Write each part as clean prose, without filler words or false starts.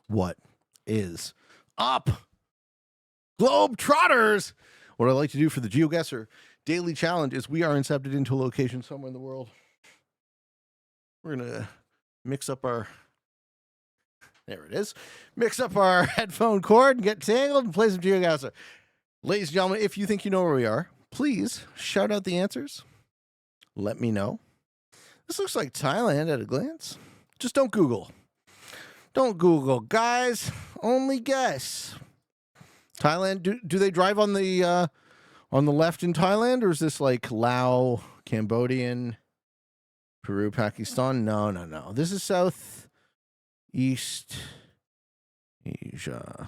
What is up, Globe Trotters? What I like to do for the Geoguessr daily challenge is we are incepted into a location somewhere in the world. We're going to mix up our, there it is, mix up our headphone cord and get tangled and play some Geoguessr. Ladies and gentlemen, if you think you know where we are, please shout out the answers. Let me know. This looks like Thailand at a glance. Just don't Google. Don't Google, guys. Only guess. Thailand. Do they drive on the left in Thailand, or is this like Laos, Cambodian, Peru, Pakistan? No. This is Southeast Asia.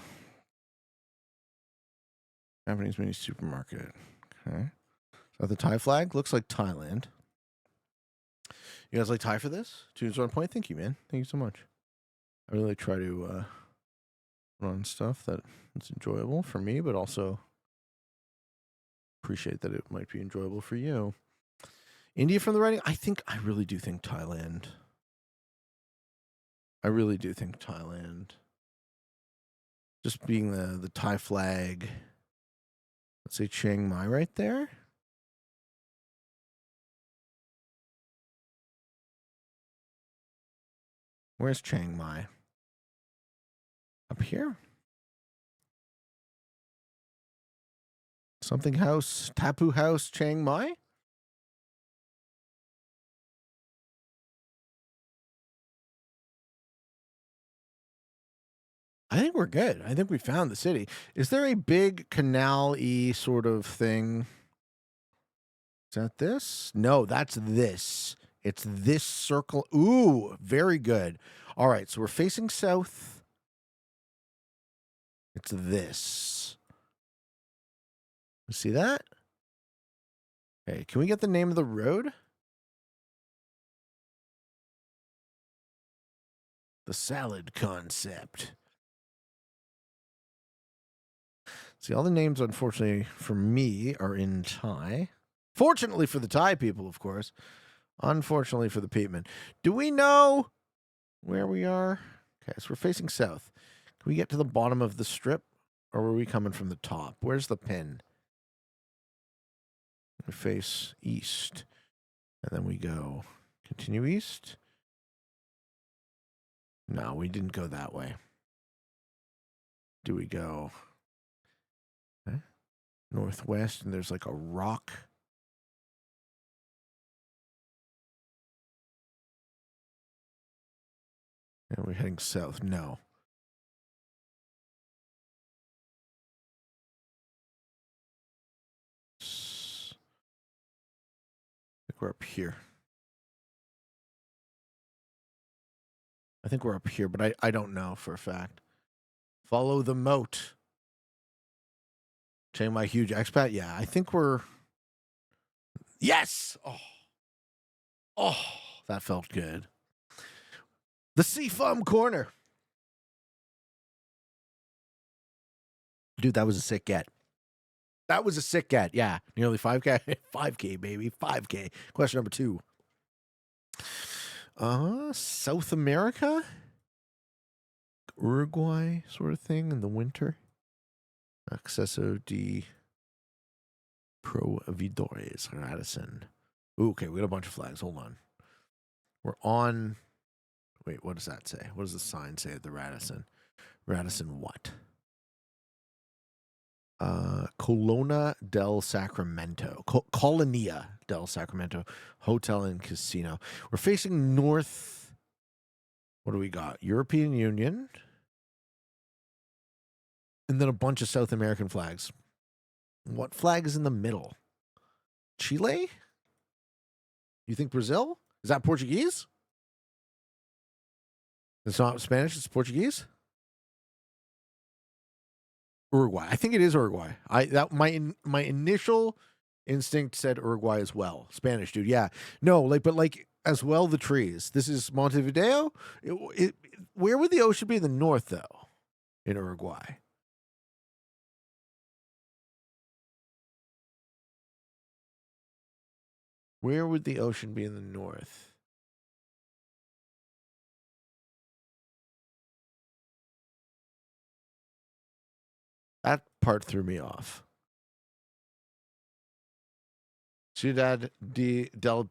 Japanese mini supermarket. Okay. So the Thai flag looks like Thailand. You guys like Thai for this? 2 1 point. Thank you, man. Thank you so much. I really try to run stuff that's enjoyable for me, but also appreciate that it might be enjoyable for you. India from the writing? I really do think Thailand. I really do think Thailand. Just being the Thai flag. Let's say Chiang Mai right there. Where's Chiang Mai? Up here? Something House, Tapu House, Chiang Mai? I think we're good. I think we found the city. Is there a big canal-y sort of thing? Is that this? No, that's this. It's this circle. Ooh, very good. All right, so we're facing south. It's this. You see that? Okay, can we get the name of the road? The salad concept. See, all the names, unfortunately, for me, are in Thai. Fortunately for the Thai people, of course. Unfortunately for the Peatmen. Do we know where we are? Okay, so we're facing south. Can we get to the bottom of the strip? Or are we coming from the top? Where's the pin? We face east. And then we go continue east. No, we didn't go that way. Do we go northwest and there's like a rock? And we're heading south. No. I think we're up here. I think we're up here, but I don't know for a fact. Follow the moat. Chiang Mai huge expat? Yeah, I think we're... Yes! Oh, that felt good. The Seafum Corner. Dude, that was a sick get. That was a sick get. Yeah, nearly 5K. 5K, baby. 5K. Question number 2. South America? Uruguay sort of thing in the winter. Acceso de Providores, Radisson. Ooh, okay, we got a bunch of flags. Hold on. We're on... Wait, what does that say? What does the sign say at the Radisson? Radisson what? Colonna del Sacramento. Colonia del Sacramento Hotel and Casino. We're facing north. What do we got? European Union. And then a bunch of South American flags. What flag is in the middle? Chile? You think Brazil? Is that Portuguese? It's not Spanish, it's Portuguese? Uruguay. I think it is Uruguay. My initial instinct said Uruguay as well. Spanish, dude. Yeah. No, but as well the trees. This is Montevideo. Where would the ocean be in the north though? In Uruguay. Where would the ocean be in the north? part threw me off. Ciudad del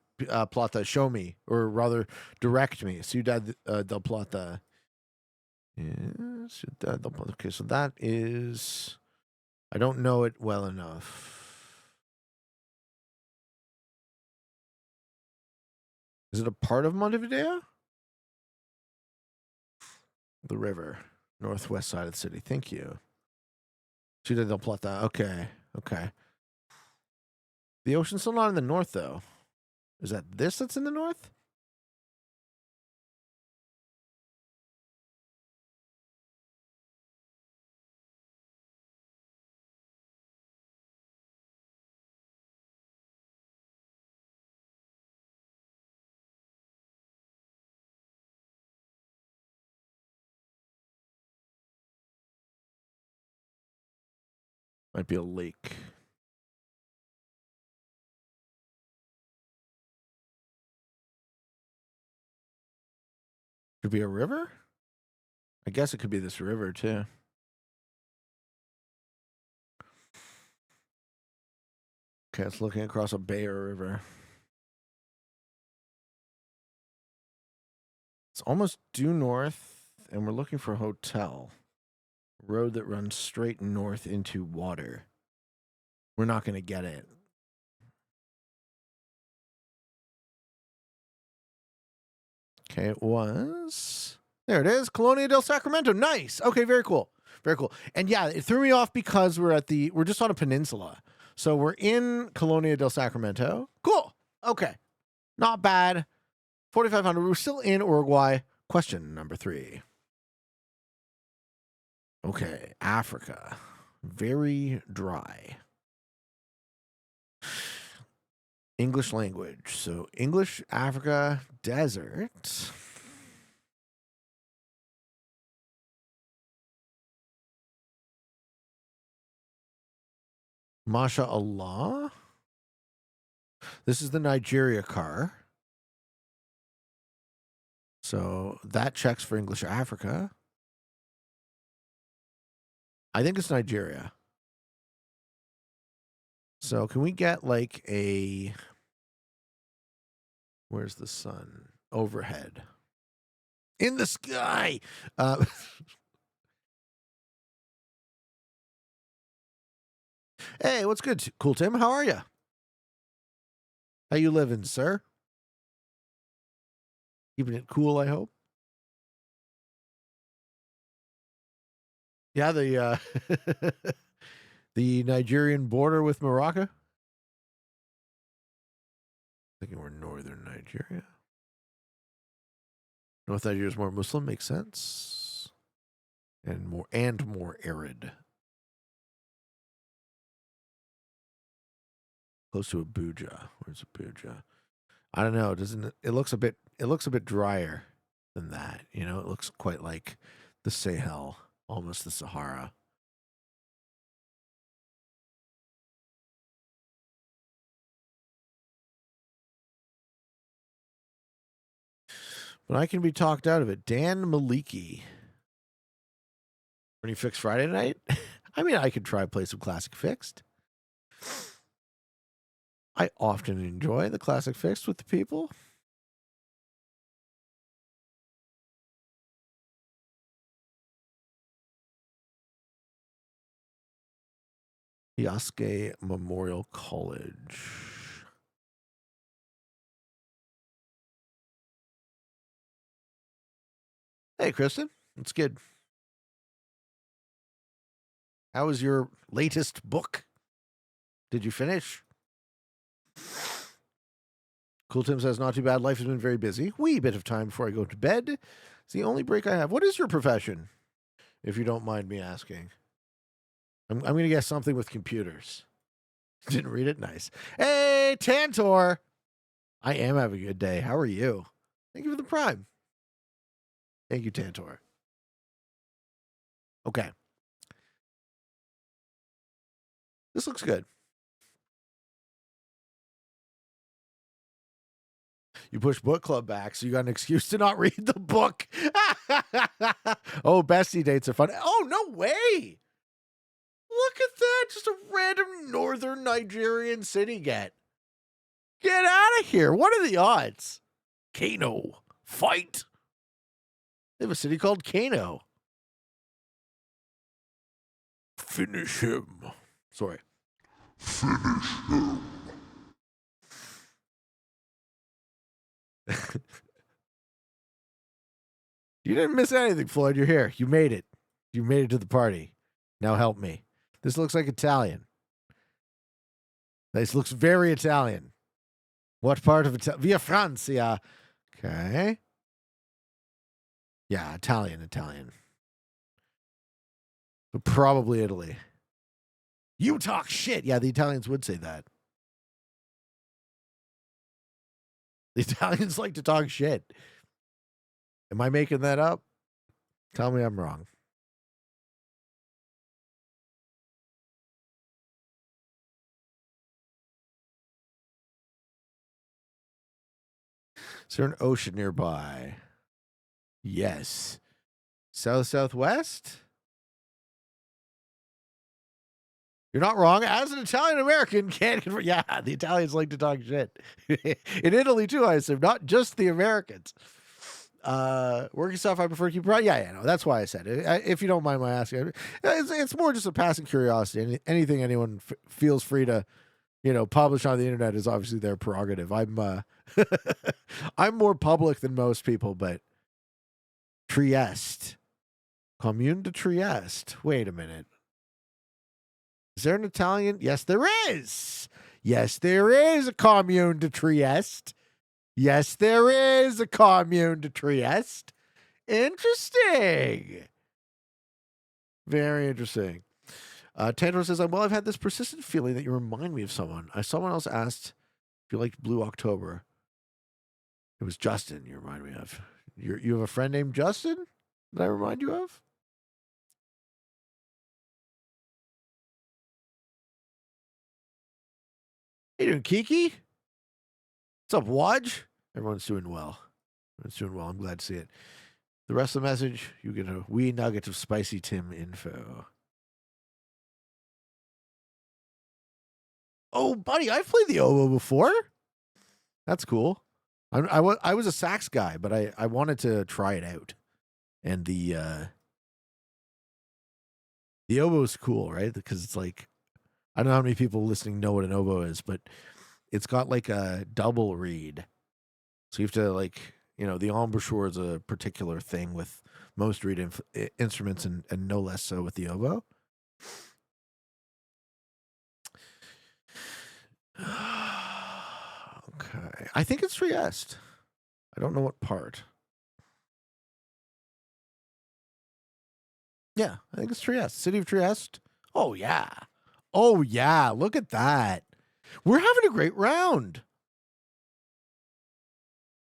Plata, show me, or rather, direct me. Ciudad del Plata. Yeah, Ciudad del Plata. Okay, so that is. I don't know it well enough. Is it a part of Montevideo? The river, northwest side of the city. Thank you. Ciudad del Plata. Okay. The ocean's still not in the north, though. Is that this that's in the north? Might be a lake. Could be a river? I guess it could be this river, too. Okay, it's looking across a bay or a river. It's almost due north, and we're looking for a hotel. Road that runs straight north into water. We're not going to get it. Okay, it was. There it is. Colonia del Sacramento. Nice. Okay, very cool. Very cool. And yeah, it threw me off because we're just on a peninsula. So we're in Colonia del Sacramento. Cool. Okay. Not bad. 4,500. We're still in Uruguay. Question number 3. Okay, Africa. Very dry. English language. So English, Africa, desert. MashaAllah. This is the Nigeria car. So that checks for English Africa. I think it's Nigeria. So can we get like a... Where's the sun? Overhead. In the sky! Hey, what's good? Cool, Tim. How are you? How you living, sir? Keeping it cool, I hope. Yeah, the the Nigerian border with Morocco. Thinking we're northern Nigeria. North Nigeria is more Muslim, makes sense, and more arid. Close to Abuja. Where's Abuja? I don't know. Doesn't it? It looks a bit drier than that. You know, it looks quite like the Sahel, almost the Sahara. But I can be talked out of it. Dan Maliki. When you fix Friday night? I mean, I could try play some Classic Fixed. I often enjoy the Classic Fixed with the people. Yasuke Memorial College. Hey, Kristen. It's good. How was your latest book? Did you finish? Cool Tim says, not too bad. Life has been very busy. Wee bit of time before I go to bed. It's the only break I have. What is your profession? If you don't mind me asking. I'm going to guess something with computers. Didn't read it? Nice. Hey, Tantor. I am having a good day. How are you? Thank you for the prime. Thank you, Tantor. Okay. This looks good. You push book club back, so you got an excuse to not read the book. Oh, bestie dates are fun. Oh, no way. look at that. Just a random northern Nigerian city get. Get out of here. What are the odds? Kano. Fight. They have a city called Kano. Finish him. Sorry. Finish him. You didn't miss anything, Floyd. You're here. You made it. You made it to the party. Now help me. This looks like Italian. This looks very Italian. What part of Italy? Via Francia. Okay. Yeah, Italian. But probably Italy. You talk shit. Yeah, the Italians would say that. The Italians like to talk shit. Am I making that up? Tell me I'm wrong. Is there an ocean nearby? Yes. Southwest? You're not wrong. As an Italian American, can't. Yeah, the Italians like to talk shit. In Italy too, I assume, not just the Americans. Working stuff I prefer to keep. Yeah, no, that's why I said it. If you don't mind my asking, it's more just a passing curiosity. Anything anyone feels free to, publish on the internet is obviously their prerogative. I'm I'm more public than most people, but Trieste, Commune de Trieste. Wait a minute. Is there an Italian? Yes, there is. Yes, there is a Commune de Trieste. Yes, there is a Commune de Trieste. Interesting. Very interesting. Tandro says, I've had this persistent feeling that you remind me of someone. Someone else asked if you liked Blue October. It was Justin you remind me of. You have a friend named Justin that I remind you of? Hey, doing, Kiki? What's up, Waj? Everyone's doing well. I'm glad to see it. The rest of the message, you get a wee nugget of Spicy Tim info. Oh, buddy, I've played the oboe before. That's cool. I was a sax guy, but I wanted to try it out. And the oboe is cool, right? Because it's like, I don't know how many people listening know what an oboe is, but it's got like a double reed. So you have to the embouchure is a particular thing with most reed instruments and no less so with the oboe. Okay. I think it's Trieste. I don't know what part. Yeah, I think it's Trieste. City of Trieste. Oh, yeah. Look at that. We're having a great round.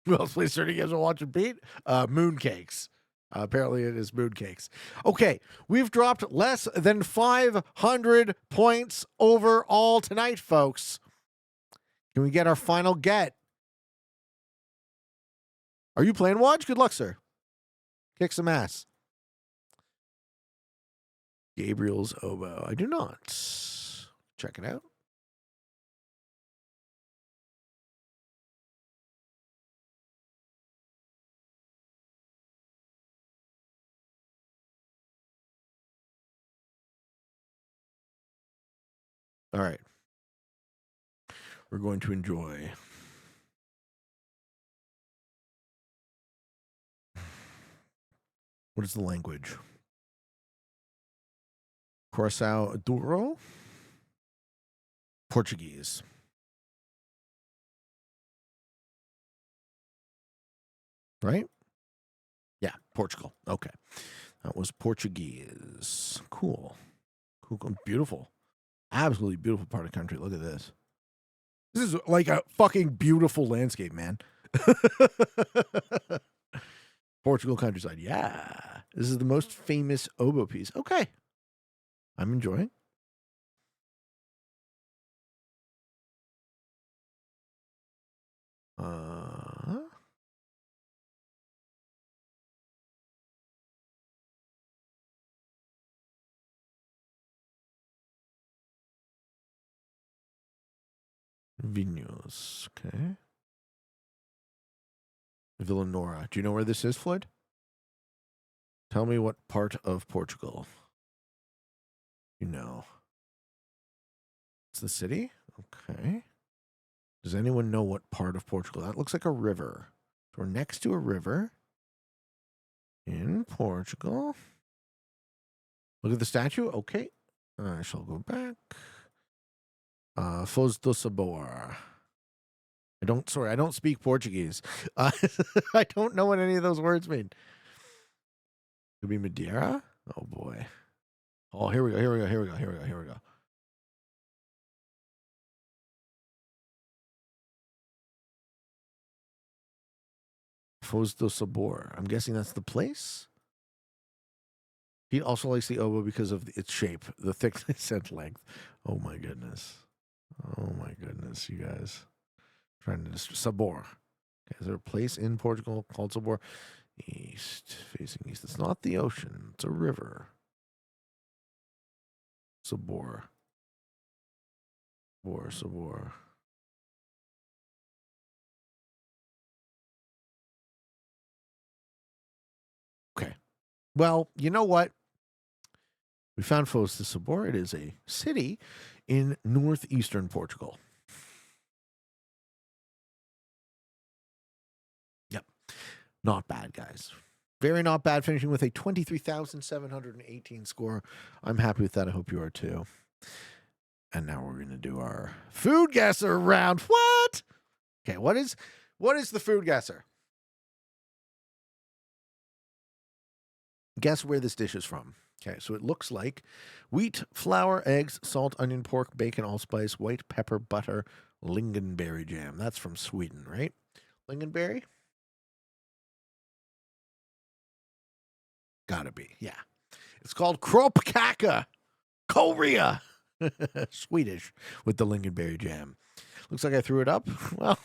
Who else plays 30 games while watching Pete? Mooncakes. Apparently it is Mooncakes. Okay, we've dropped less than 500 points overall tonight, folks. Can we get our final get? Are you playing Watch? Good luck, sir. Kick some ass. Gabriel's oboe. I do not. Check it out. All right. We're going to enjoy. What is the language? Curaçao Douro? Portuguese. Right? Yeah, Portugal. Okay. That was Portuguese. Cool. Beautiful. Absolutely beautiful part of the country. Look at this. This is like a fucking beautiful landscape, man. Portugal countryside. Yeah. This is the most famous oboe piece. Okay. I'm enjoying. Vinhos. Okay. Villanora. Do you know where this is, Floyd? Tell me what part of Portugal. You know. It's the city? Okay. Does anyone know what part of Portugal? That looks like a river. So we're next to a river in Portugal. Look at the statue. Okay. I shall go back. Foz do Sabor. I don't speak Portuguese. I don't know what any of those words mean. Could be Madeira? Oh boy. Oh, here we go. Foz do Sabor. I'm guessing that's the place. He also likes the oboe because of its shape, the thickness and length. Oh my goodness, you guys. Trying to Sabor. Okay, is there a place in Portugal called Sabor? East, facing east. It's not the ocean. It's a river. Sabor. Sabor. Okay. Well, you know what? We found Foz do Sabor. It is a city in northeastern Portugal. Yep. Not bad, guys. Very not bad, finishing with a 23,718 score. I'm happy with that. I hope you are too. And now we're going to do our food guesser round. What? Okay, what is the food guesser? Guess where this dish is from. Okay, so it looks like wheat, flour, eggs, salt, onion, pork, bacon, allspice, white pepper, butter, lingonberry jam. That's from Sweden, right? Lingonberry? Gotta be, yeah. It's called kropkaka, Korea. Swedish with the lingonberry jam. Looks like I threw it up. Well,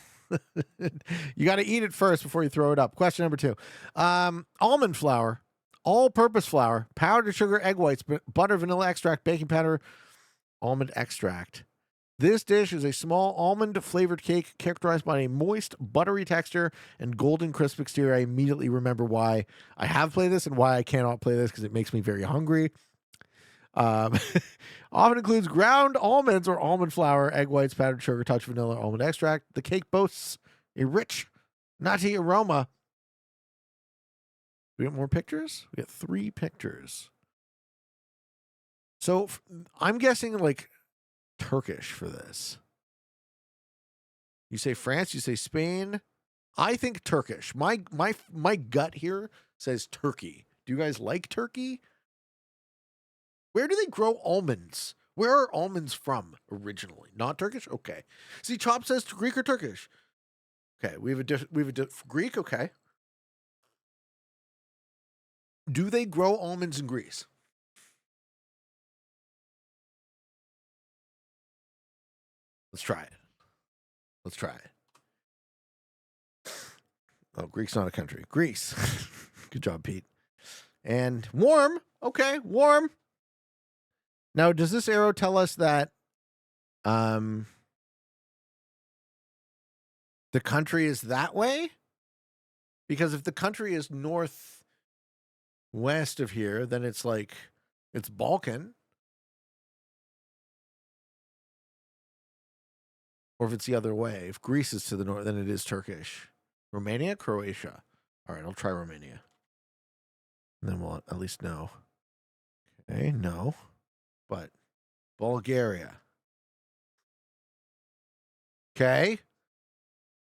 you got to eat it first before you throw it up. Question number 2. Almond flour, all-purpose flour, powdered sugar, egg whites, butter, vanilla extract, baking powder, almond extract. This dish is a small almond-flavored cake characterized by a moist, buttery texture and golden crisp exterior. I immediately remember why I have played this and why I cannot play this because it makes me very hungry. Often includes ground almonds or almond flour, egg whites, powdered sugar, touch vanilla, almond extract. The cake boasts a rich, nutty aroma. We got more pictures? We got 3 pictures. So I'm guessing like Turkish for this. You say France, you say Spain. I think Turkish. My gut here says Turkey. Do you guys like Turkey? Where do they grow almonds? Where are almonds from originally? Not Turkish? Okay. See, Chop says Greek or Turkish. Okay, we have a Greek, okay. Do they grow almonds in Greece? Let's try it. Oh, Greek's not a country. Greece. Good job, Pete. And warm. Okay, warm. Now, does this arrow tell us that the country is that way? Because if the country is northwest of here, then it's like it's Balkan. Or if it's the other way, if Greece is to the north, then it is Turkish. Romania, Croatia. All right, I'll try Romania. And then we'll at least know. Okay, no. But Bulgaria. Okay.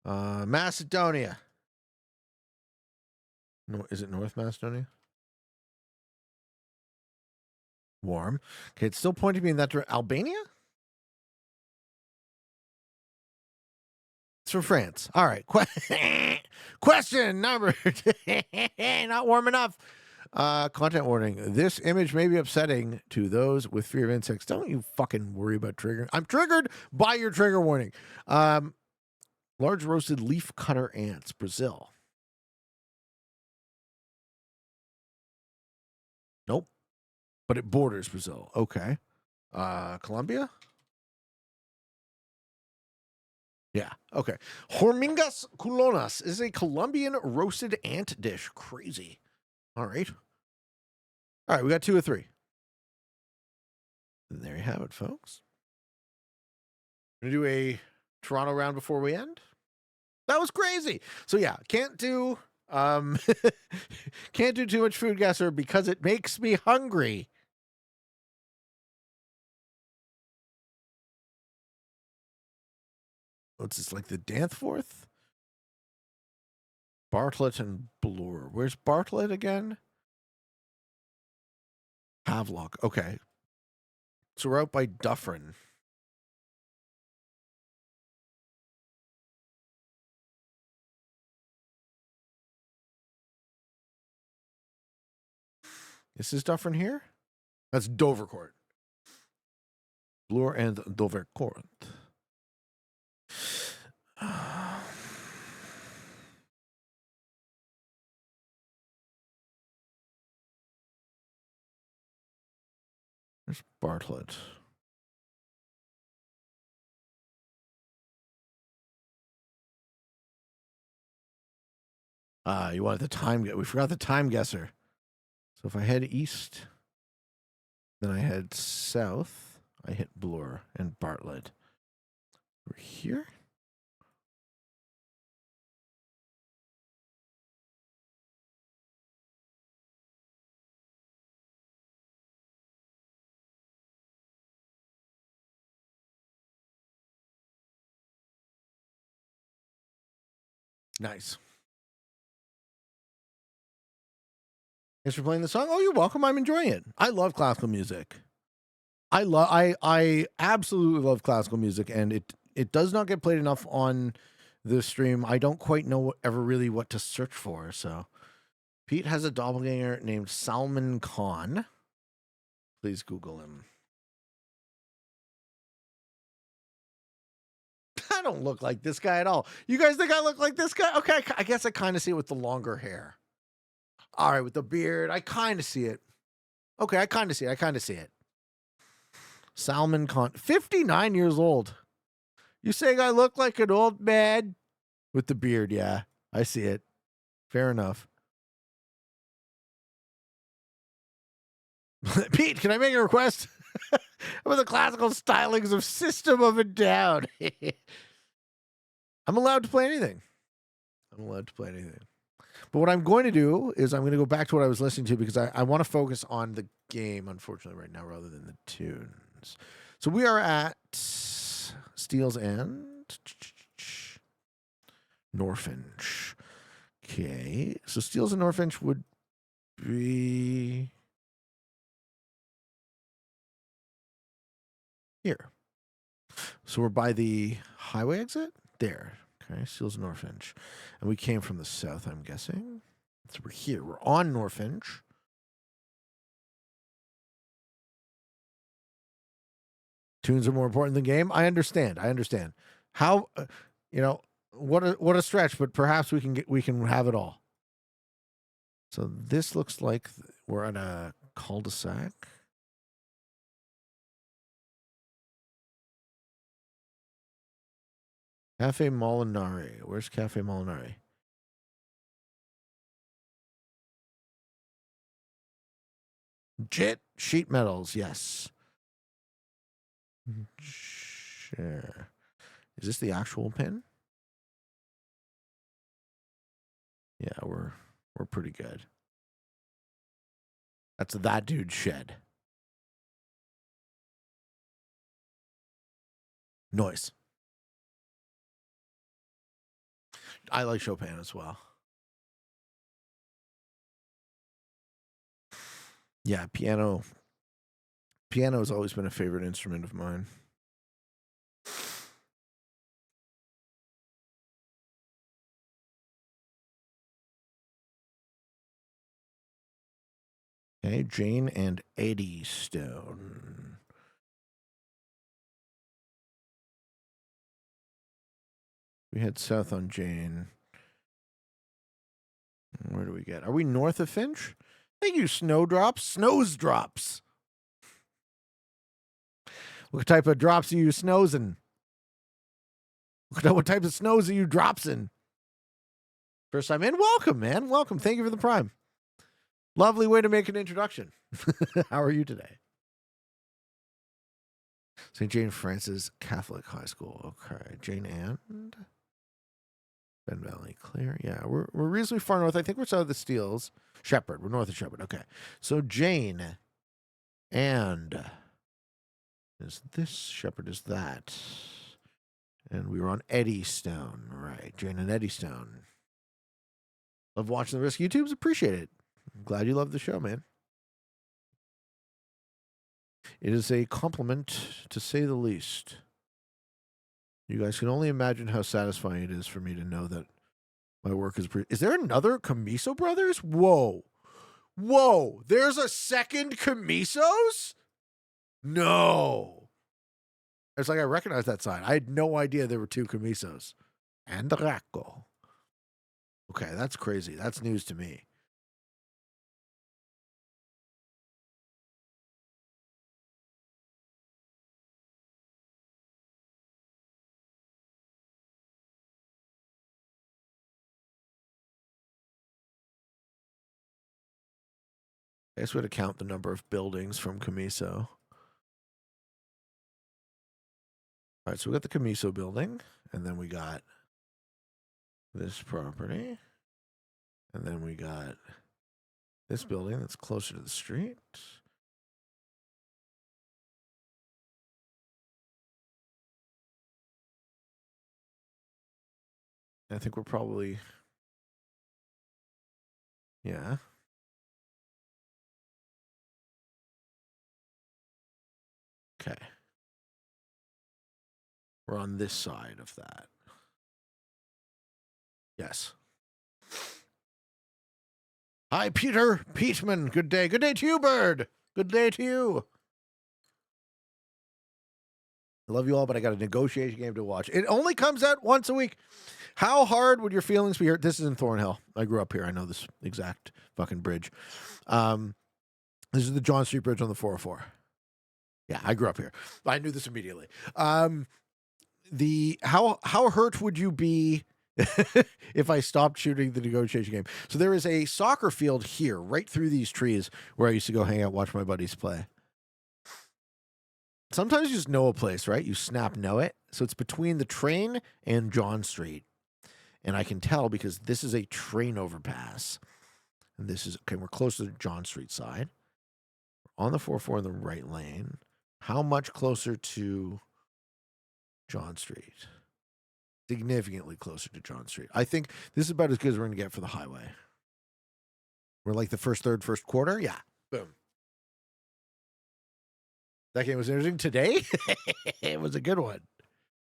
Macedonia. No, is it North Macedonia? Warm. Okay, it's still pointing me in that direction. Albania? It's from France. All right. Question number not warm enough. Content warning. This image may be upsetting to those with fear of insects. Don't you fucking worry about triggering. I'm triggered by your trigger warning. Large roasted leaf cutter ants, Brazil. Nope. But it borders Brazil. Okay. Colombia? Yeah. Okay. Hormingas culonas is a Colombian roasted ant dish. Crazy. All right. All right. We got 2 or 3. And there you have it, folks. Gonna do a Toronto round before we end. That was crazy. So yeah, can't do can't do too much food guesser because it makes me hungry. What's this, like the Danforth? Bartlett and Bloor. Where's Bartlett again? Havelock. Okay. So we're out by Dufferin. This is Dufferin here? That's Dovercourt. Bloor and Dovercourt. There's Bartlett. You wanted the time. We forgot the time guesser. So if I head east, then I head south, I hit Bloor and Bartlett. We're here? Nice. Thanks for playing the song. Oh, you're welcome. I'm enjoying it. I love classical music. I absolutely love classical music, and it does not get played enough on the stream. I don't quite know ever really what to search for. So Pete has a doppelganger named Salman Khan. Please Google him. I don't look like this guy at all. You guys think I look like this guy? Okay, I guess I kind of see it with the longer hair. All right, with the beard, I kind of see it. Okay, I kind of see it. Salman Khan, 59 years old. You saying I look like an old man? With the beard, yeah. I see it. Fair enough. Pete, can I make a request? About the classical stylings of System of a Down. I'm allowed to play anything. But what I'm going to do is I'm going to go back to what I was listening to because I want to focus on the game, unfortunately, right now, rather than the tunes. So we are at Steele's End, Norfinch. Okay. So Steele's and Norfinch would be here. So we're by the highway exit? There. Okay, Steele's and Norfinch. And we came from the south, I'm guessing. So we're here. We're on Norfinch. Tunes are more important than game. I understand. How, what a stretch, but perhaps we can have it all. So this looks like we're at a cul-de-sac. Cafe Molinari. Where's Cafe Molinari? Sheet metals, yes. Sure. Is this the actual pin? Yeah, we're pretty good. That's that dude's shed. Noise. I like Chopin as well. Yeah, piano. Piano has always been a favorite instrument of mine. Okay, Jane and Eddie Stone. We head south on Jane. Where do we get? Are we north of Finch? Thank you, Snowdrops. Snowsdrops. What type of drops are you snoozing? Look at what type of snows are you dropsing? First time in? Welcome, man. Welcome. Thank you for the prime. Lovely way to make an introduction. How are you today? St. Jane Francis Catholic High School. Okay. Jane and Ben Valley. Clear. Yeah, we're reasonably far north. I think we're south of the Steels. Shepherd. We're north of Shepherd. Okay. So Jane and is this Shepherd is that. And we were on Eddystone. Right. Jane and Eddystone. Love watching the Risk YouTubes. Appreciate it. I'm glad you love the show, man. It is a compliment, to say the least. You guys can only imagine how satisfying it is for me to know that my work is... Is there another Camiso Brothers? Whoa. Whoa. There's a second Camisos? No. It's like I recognize that sign. I had no idea there were two Camisos. And Racco. Okay, that's crazy. That's news to me. I guess we had to count the number of buildings from Camiso. All right, so we got the Camiso building, and then we got this property, and then we got this building that's closer to the street. I think we're probably, yeah. Okay. We're on this side of that. Yes. Hi, Peter Peatman. Good day. Good day to you, Bird. Good day to you. I love you all, but I got a negotiation game to watch. It only comes out once a week. How hard would your feelings be here? This is in Thornhill. I grew up here. I know this exact fucking bridge. This is the John Street Bridge on the 404. Yeah, I grew up here. I knew this immediately. How hurt would you be if I stopped shooting the negotiation game? So there is a soccer field here, right through these trees, where I used to go hang out, watch my buddies play. Sometimes you just know a place, right? You snap know it. So it's between the train and John Street. And I can tell because this is a train overpass. And this is, okay, we're close to the John Street side. We're on the 404 in the right lane. How much closer to John Street? Significantly closer to John Street. I think this is about as good as we're going to get for the highway. We're like the first third, first quarter. Yeah. Boom. That game was interesting today. It was a good one.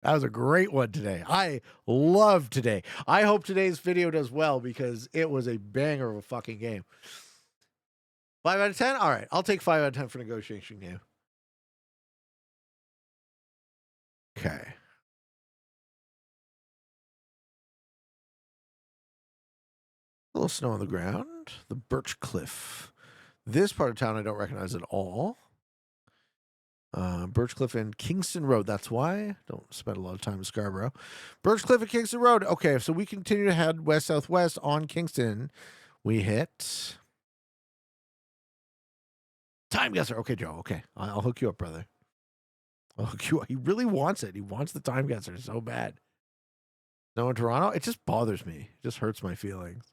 That was a great one today. I love today. I hope today's video does well because it was a banger of a fucking game. 5 out of 10? All right. I'll take 5 out of 10 for negotiation game. Okay. A little snow on the ground. The Birch Cliff. This part of town I don't recognize at all. Birchcliff and Kingston Road. That's why. Don't spend a lot of time in Scarborough. Birchcliff and Kingston Road. Okay, so we continue to head west-southwest on Kingston. We hit Time Guesser. Okay, Joe. Okay, I'll hook you up, brother. I'll hook you up. He really wants it. He wants the Time Guesser so bad. No, in Toronto, it just bothers me. It just hurts my feelings.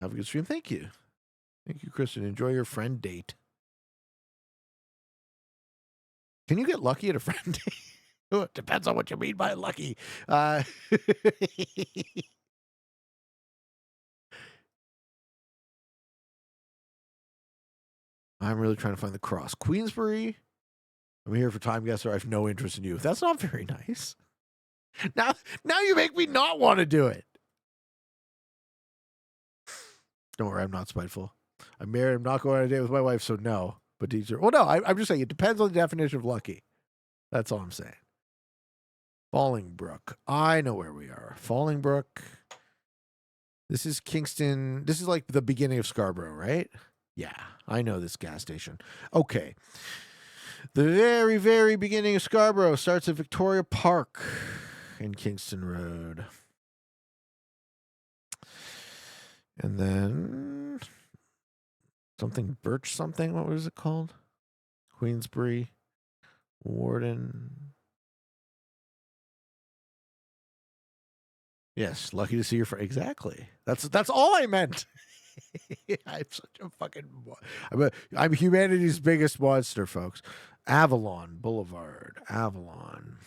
Have a good stream. Thank you. Thank you, Kristen. Enjoy your friend date. Can you get lucky at a friend date? It depends on what you mean by lucky. I'm really trying to find the cross. Queensbury. I'm here for Time Guesser. I have no interest in you. That's not very nice. Now you make me not want to do it. Don't worry, I'm not spiteful. I'm married. I'm not going on a date with my wife, so no. But these are... Well, no, I'm just saying it depends on the definition of lucky. That's all I'm saying. Fallingbrook. I know where we are. Fallingbrook. This is Kingston. This is like the beginning of Scarborough, right? Yeah, I know this gas station. Okay. The very, very beginning of Scarborough starts at Victoria Park in Kingston Road. And then something Birch something. What was it called? Queensbury, Warden. Yes, lucky to see your friend. Exactly. That's all I meant. I'm such a fucking. I'm humanity's biggest monster, folks. Avalon Boulevard. Avalon.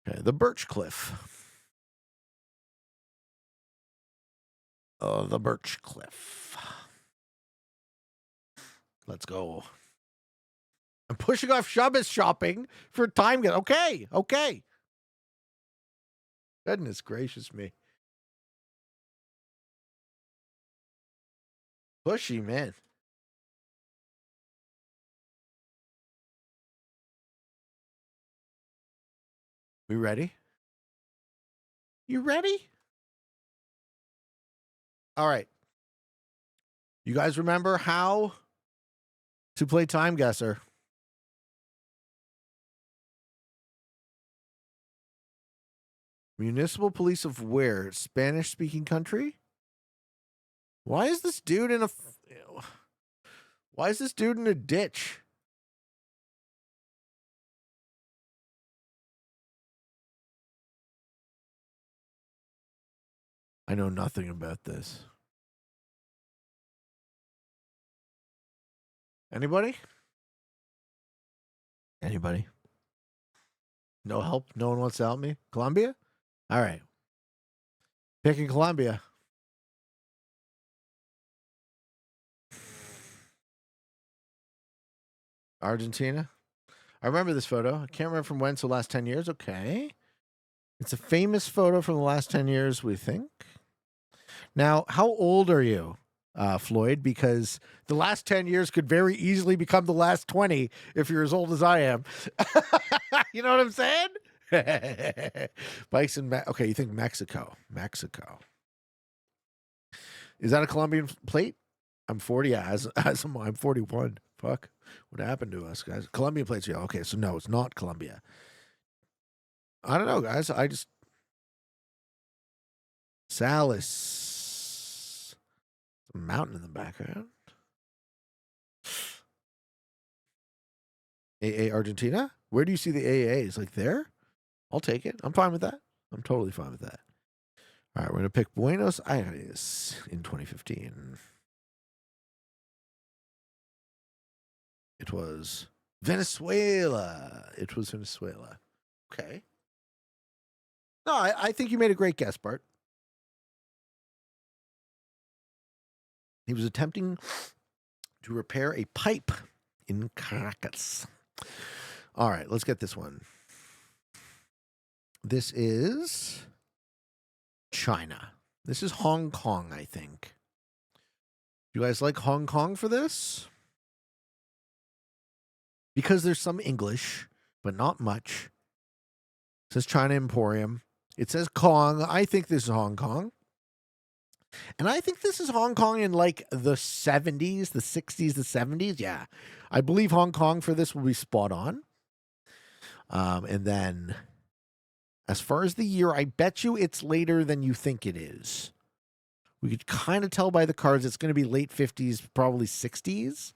Okay, the Birch Cliff. Oh, the Birch Cliff. Let's go. I'm pushing off Shabbos shopping for time. Okay. Goodness gracious me. Pushy, man. We ready? You ready? All right. You guys remember how to play Time Guesser? Municipal police of where? Spanish-speaking country? Why is this dude in a ditch? I know nothing about this. Anybody? No help? No one wants to help me? Colombia? All right. Picking Colombia. Argentina? I remember this photo. I can't remember from when, so last 10 years. Okay. It's a famous photo from the last 10 years, we think. Now, how old are you, Floyd? Because the last 10 years could very easily become the last 20 if you're as old as I am. You know what I'm saying? Bikes in okay, you think Mexico. Is that a Colombian plate? I'm 40. Yeah, I'm 41. Fuck. What happened to us, guys? Colombian plates, yeah. Okay, so no, it's not Colombia. I don't know, guys. Salis. A mountain in the background. AA Argentina? Where do you see the AAs? Like there? I'll take it. I'm fine with that. I'm totally fine with that. All right, we're going to pick Buenos Aires in 2015. It was Venezuela. Okay. No, I think you made a great guess, Bart. He was attempting to repair a pipe in Caracas. All right, let's get this one. This is China. This is Hong Kong, I think. You guys like Hong Kong for this? Because there's some English, but not much. It says China Emporium. It says Kong. I think this is Hong Kong. And I think this is Hong Kong in like the 70s, the 60s, the 70s. Yeah. I believe Hong Kong for this will be spot on. And then as far as the year, I bet you it's later than you think it is. We could kind of tell by the cards it's going to be late 50s, probably 60s.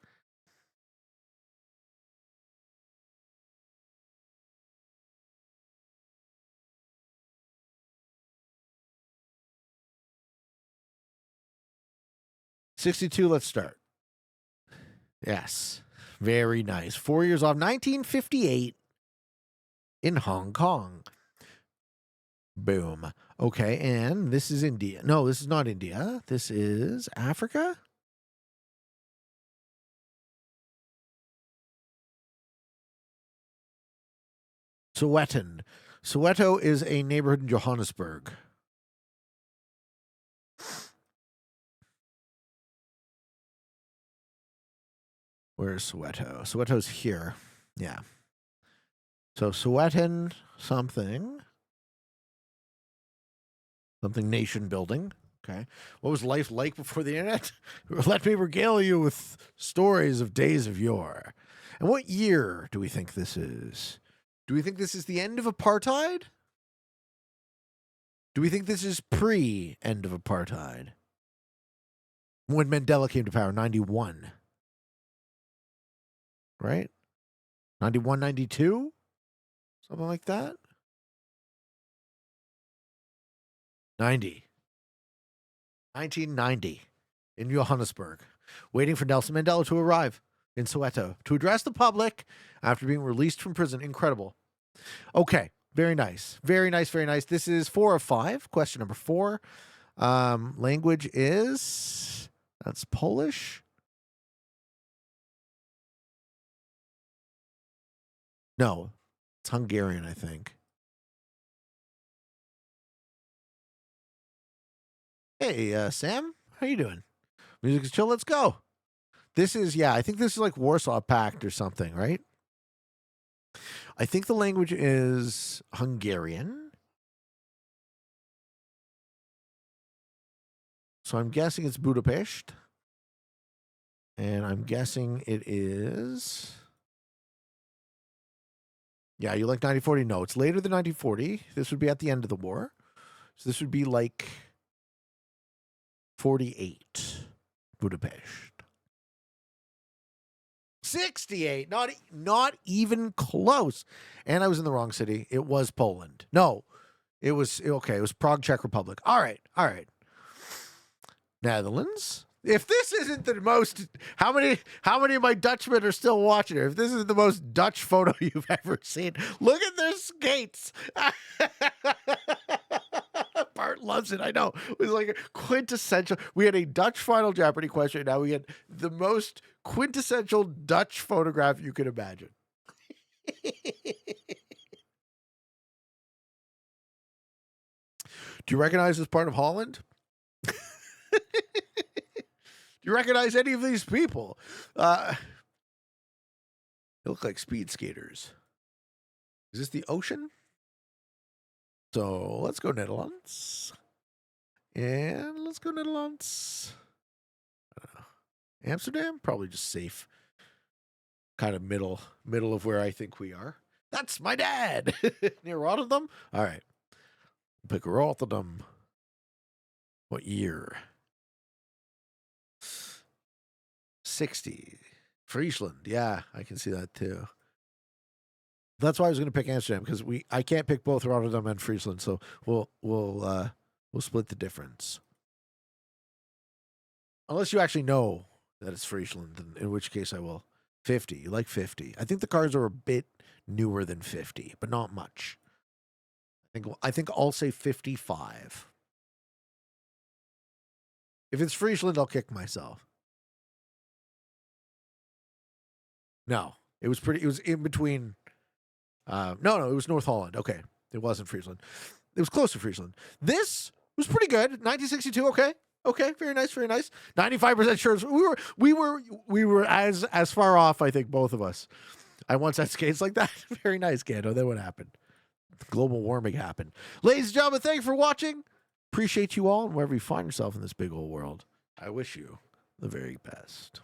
'62, let's start. Yes. Very nice. 4 years off. 1958 in Hong Kong. Boom. Okay, and this is India. No, this is not India. This is Africa? Sowetan. Soweto is a neighborhood in Johannesburg. Where's Soweto? Soweto's here. Yeah. So Sowetan something nation building. Okay. What was life like before the internet? Let me regale you with stories of days of yore. And what year do we think this is? Do we think this is the end of apartheid? Do we think this is pre-end of apartheid? When Mandela came to power, 91. Right? 91, 92? Something like that? 90. 1990 in Johannesburg, waiting for Nelson Mandela to arrive in Soweto to address the public after being released from prison. Incredible. Okay, very nice. Very nice, very nice. This is 4 of 5. Question number 4. Language is... That's Polish? No, it's Hungarian, I think. Hey, Sam, how you doing? Music is chill. Let's go. This is, yeah, I think this is like Warsaw Pact or something, right? I think the language is Hungarian. So I'm guessing it's Budapest. And I'm guessing it is... Yeah, you like 1940? No, it's later than 1940. This would be at the end of the war. So this would be like 48, Budapest. 68, not even close. And I was in the wrong city. It was Poland. No, it was, okay, it was Prague, Czech Republic. All right. Netherlands. If this isn't the most, how many of my Dutchmen are still watching it? If this is the most Dutch photo you've ever seen, look at their skates. Bart loves it. I know. It was like a quintessential. We had a Dutch Final Jeopardy question. Now we had the most quintessential Dutch photograph you could imagine. Do you recognize this part of Holland? Do you recognize any of these people? They look like speed skaters. Is this the ocean? So let's go Netherlands. And let's go Netherlands. Amsterdam? Probably just safe. Kind of middle of where I think we are. That's my dad. Near Rotterdam? All right. Pick Rotterdam. What year? 60. Friesland. Yeah, I can see that too. That's why I was going to pick Amsterdam, because I can't pick both Rotterdam and Friesland, so we'll split the difference. Unless you actually know that it's Friesland, in which case I will. 50. You like 50? I think the cars are a bit newer than 50, but not much. I think I'll say 55. If it's Friesland, I'll kick myself. No, it was in between. No, it was North Holland. Okay, it wasn't Friesland. It was close to Friesland. This was pretty good. 1962. Okay, very nice. 95% sure. We were as far off. I think both of us. I once had skates like that. Very nice, Gando. Then what happened? Global warming happened. Ladies and gentlemen, thank you for watching. Appreciate you all, and wherever you find yourself in this big old world, I wish you the very best.